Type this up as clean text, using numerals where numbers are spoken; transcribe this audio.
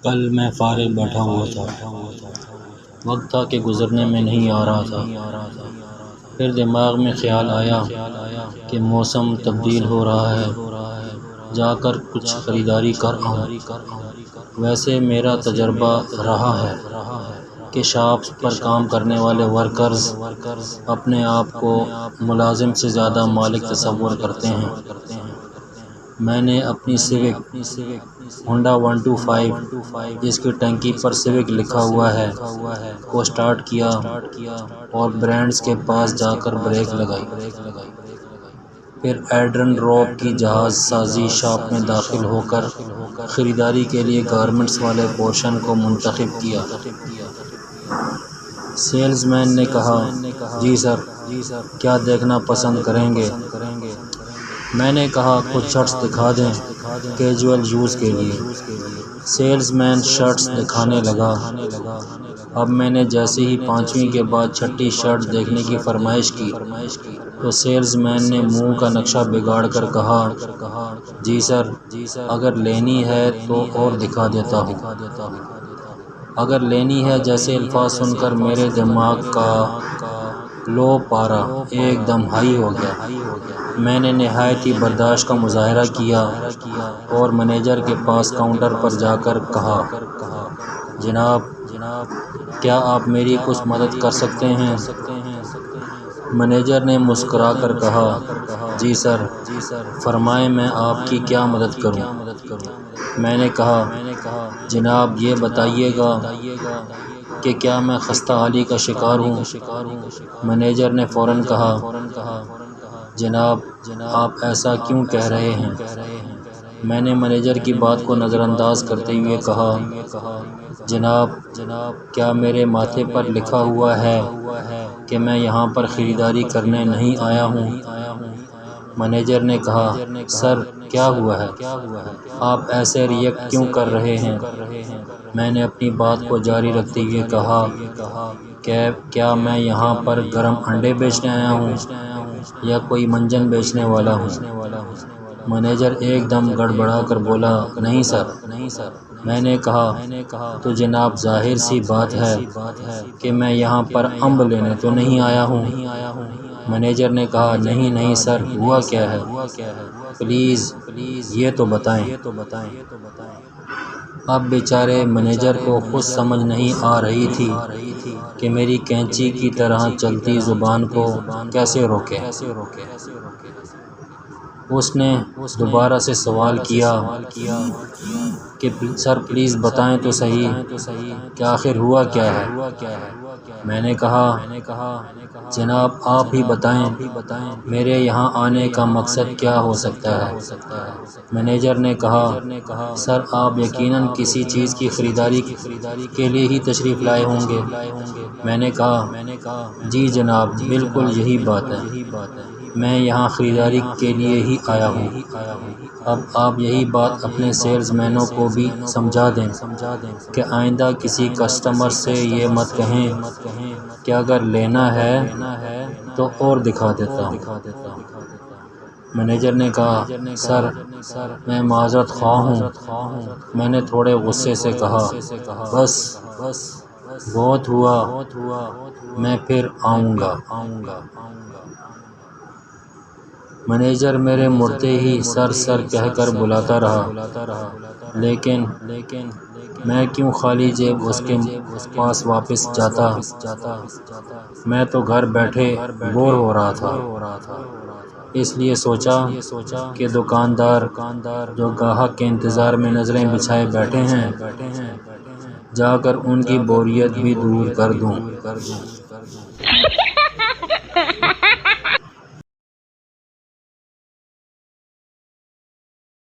کل میں فارغ بیٹھا ہوا تھا، وقت تھا کہ گزرنے میں نہیں آ رہا تھا۔ پھر دماغ میں خیال آیا کہ موسم تبدیل ہو رہا ہے، جا کر کچھ خریداری کر آؤں۔ ویسے میرا تجربہ رہا ہے کہ شاپس پر کام کرنے والے ورکرز اپنے آپ کو ملازم سے زیادہ مالک تصور کرتے ہیں۔ میں نے اپنی سیوک ہونڈا 125 جس کی ٹنکی پر سیوک لکھا ہوا ہے کو سٹارٹ کیا اور برانڈز کے پاس جا کر بریک لگائی۔ پھر ایڈرن روپ کی جہاز سازی شاپ میں داخل ہو کر خریداری کے لیے گارمنٹس والے پورشن کو منتخب کیا۔ سیلز مین نے کہا، جی سر، کیا دیکھنا پسند کریں گے؟ میں نے کہا، کچھ شرٹس دکھا دیں کیجول یوز کے لیے۔ سیلز مین شرٹس دکھانے لگا۔ اب میں نے جیسے ہی 5ویں کے بعد 6ٹھی شرٹ دیکھنے کی فرمائش کی تو سیلز مین نے منہ کا نقشہ بگاڑ کر کہا، جی سر، اگر لینی ہے تو اور دکھا دیتا ہوں۔ اگر لینی ہے جیسے الفاظ سن کر میرے دماغ کا لو پارا ایک دم ہائی ہو گیا۔ میں نے نہایت ہی برداشت کا مظاہرہ کیا اور مینیجر کے پاس کاؤنٹر پر جا کر کہا، جناب، کیا آپ میری کچھ مدد کر سکتے ہیں؟ مینیجر نے مسکرا کر کہا، جی سر، فرمائیں، میں آپ کی کیا مدد کروں؟ میں نے کہا، جناب یہ بتائیے گا کہ کیا میں خستہ حالی کا شکار ہوں؟ مینیجر نے فوراً کہا، جناب، آپ ایسا کیوں کہہ رہے ہیں؟ میں نے مینیجر کی بات کو نظر انداز کرتے ہوئے کہا، جناب، کیا میرے ماتھے پر لکھا ہوا ہے کہ میں یہاں پر خریداری کرنے نہیں آیا ہوں؟ مینیجر نے کہا، سر، کیا ہوا ہے؟ آپ ایسے ریئیکٹ کیوں کر رہے ہیں؟ میں نے اپنی بات کو جاری رکھتے ہوئے کہا، کیا میں یہاں پر گرم انڈے بیچنے آیا ہوں یا کوئی منجن بیچنے والا ہوں؟ مینیجر ایک دم گڑبڑا کر بولا، نہیں سر۔ میں نے کہا، تو جناب ظاہر سی بات ہے کہ میں یہاں پر انب لینے تو نہیں آیا ہوں۔ مینیجر نے کہا، نہیں سر، ہوا کیا ہے؟ پلیز یہ تو بتائیں۔ اب بیچارے مینیجر کو خود سمجھ نہیں آ رہی تھی کہ میری کینچی کی طرح چلتی زبان کو کیسے روکے۔ اس نے دوبارہ سے سوال کیا کہ سر پلیز بتائیں تو صحیح کہ آخر ہوا کیا ہے؟ میں نے کہا، جناب آپ ہی بتائیں، میرے یہاں آنے کا مقصد کیا ہو سکتا ہے؟ مینیجر نے کہا، سر آپ یقیناً کسی چیز کی خریداری کے لیے ہی تشریف لائے ہوں گے۔ میں نے کہا، جی جناب، بالکل یہی بات ہے، میں یہاں خریداری کے لیے ہی آیا ہوں۔ اب آپ یہی بات اپنے سیلز مینوں کو بھی سمجھا دیں کہ آئندہ کسی کسٹمر سے یہ مت کہیں کہ اگر لینا ہے تو اور دکھا دیتا ہوں۔ مینیجر نے کہا، سر، میں معذرت خواہ ہوں۔ میں نے تھوڑے غصے سے کہا، بس بہت ہوا، میں پھر آؤں گا۔ مینیجر میرے مڑتے ہی سر کہہ کر بلاتا رہا، لیکن میں کیوں خالی جیب اس کے پاس واپس جاتا؟ میں تو گھر بیٹھے بور ہو رہا تھا، اس لیے سوچا کہ دکاندار جو گاہک کے انتظار میں نظریں بچھائے بیٹھے ہیں، جا کر ان کی بوریت بھی دور کر دوں۔